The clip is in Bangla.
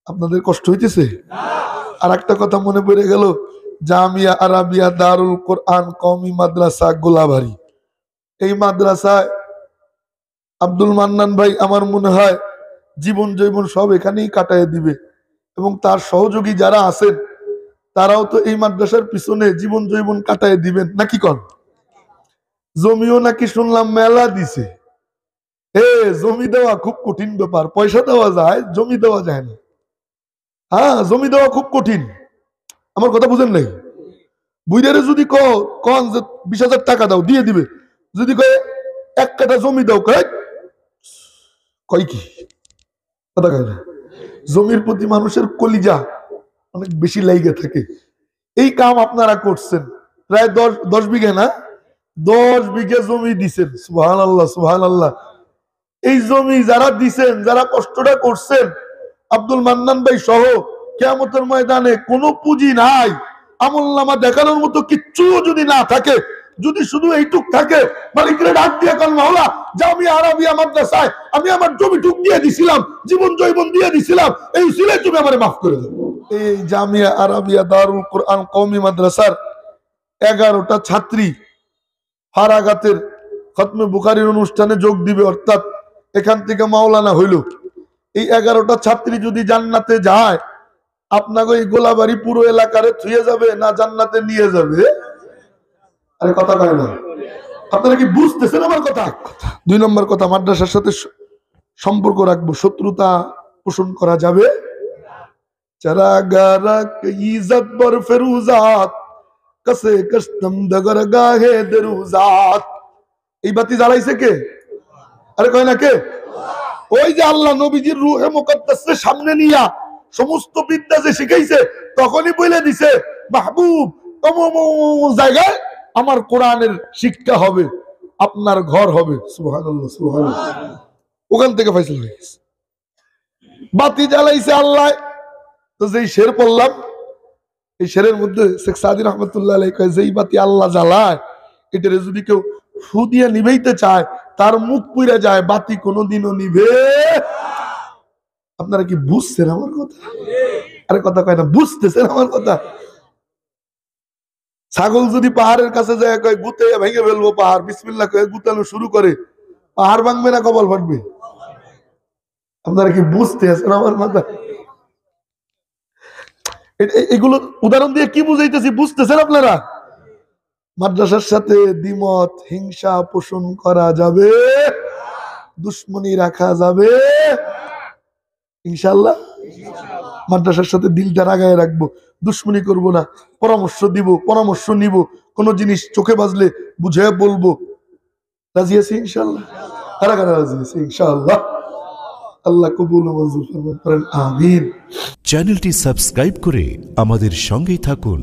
আপনাদের কষ্ট হইতেছে? আর একটা কথা মনে পড়ে গেল, জামিয়া আরাবিয়া দারুল কোরআন কওমি মাদ্রাসা গোলাবাড়ি। এই মাদ্রাসায় আব্দুল মান্নান ভাই আমার মনে হয় জীবন জৈবন সব এখানেই কাটায় দিবে, এবং তার সহযোগী যারা আছেন তারাও তো এই মাদ্রাসার পিছনে জীবন জৈবন কাটায় দিবেন নাকি? কন জমিও নাকি শুনলাম মেলা দিছে। জমি দেওয়া খুব কঠিন ব্যাপার, পয়সা দেওয়া যায়, জমি দেওয়া যায় না। হ্যাঁ, জমি দেওয়া খুব কঠিন। আমার কথা বুঝেন নাই? বুইদারে যদি কন যে 20,000 টাকা দাও, দিয়ে দিবে। যদি কয় 1 কাঠা জমি দাও, কয় কি কথা কয় না। জমির প্রতি মানুষের কলিজা অনেক বেশি লাইগে থাকে। এই কাম আপনারা করছেন প্রায় 10 বিঘা না, 10 বিঘা জমি দিছেন। সুবহানাল্লাহ, সুবহানাল্লাহ। এই জমি যারা দিছেন, যারা কষ্টটা করছেন, আব্দুল মান্নান ভাই সহ, কিয়ামতের ময়দানে কোনো পুঁজি নাই, আমলনামা দেখানোর মতো কিচ্ছু যদি না থাকে, যদি শুধু এইটুক থাকে, মালিকরে ডাক দিয়ে কল মাওলা, জামিয়া আরাবিয়া মাদ্রাসায় আমি আমার জমি টুক দিয়ে দিছিলাম, জীবন জৈবন দিয়ে দিছিলাম, এই উসিলায় তুমি আমারে মাফ করে দাও। এই জামিয়া আরাবিয়া দারুল কোরআন কওমি মাদ্রাসার 11টা ছাত্রী ফারাগাতের খতমে বুখারীর অনুষ্ঠানে যোগ দিবে, অর্থাৎ এখান থেকে মাওলানা হইল। এই 11টা ছাত্রী যদি জান্নাতে যায়, আপনাকে এই গোলাবাড়ি পুরো এলাকারে থুয়ে যাবে না জান্নাতে নিয়ে যাবে? আরে কথা কয় না। আপনারা কি বুঝতেছেন আমার কথা? 2 নম্বর কথা, মাদ্রাসার সাথে সম্পর্ক রাখবো, শত্রুতা পোষণ করা যাবে। চারাগারাক ইজ্জত বর ফিরুজাত কসে কষ্টম দগরগাহে দরুজাত। এই বাতি জ্বালাইছে কে? আরে কয় না কে? ওই যে আল্লাহ নবীজির রূহে মুকদ্দাসের সামনে নিয়া সমস্ত বিদ্যা যে শিখাইছে, তখনই বলে দিছে মাহবুব জায়গায় আমার কোরআনের শিক্ষা হবে, আপনার ঘর হবে। সুবহানাল্লাহ, সুবহানাল্লাহ। ওখান থেকে ফয়সালা হয়ে গেছে। বাতি জ্বালাইছে আল্লাহ। তো যেই শের পড়লাম, এই শেরের মধ্যে শেখ সাদি রহমতুল্লাহ আলাইহি কয়, যেই বাতি আল্লাহ জ্বালায়, এটারে যদি কেউ ফু দিয়ে নিভাইতে চায়, তার মুখ পুড়ে যায়, বাতি কোনোদিনও নিভে। আপনারা কি বুঝছেন আমার কথা? আরে কথা কয় না, বুঝতেছেন আমার কথা? ছাগল যদি পাহাড়ের কাছে যায়, কয় গুতে ভেঙে ফেলবো পাহাড়, বিসমিল্লাহ কয়ে গুতানো শুরু করে, পাহাড় ভাঙবে না কপাল ফাটবে? আপনারা কি বুঝতে আছেন আমার কথা? এগুলো উদাহরণ দিয়ে কি বুঝাইতেছি, বুঝতেছেন আপনারা? মাদ্রাসার সাথে দ্বিমত হিংসা পোষণ করা যাবে, দুশ্মনী রাখা যাবে ইনশাআল্লাহ। মাদ্রাসার সাথে দিলটা লাগায় রাখবো, দুশ্মনী করব না, পরামর্শ দিব, পরামর্শ নিব, কোন জিনিস চোখে বাজলে বুঝে বলবো। রাজি আছি ইনশাআল্লাহ? কারা কারা রাজি আছি ইনশাআল্লাহ? আল্লাহ কবুল ও মঞ্জুর ফরমান করেন, আমিন। চ্যানেলটি সাবস্ক্রাইব করে আমাদের সঙ্গেই থাকুন।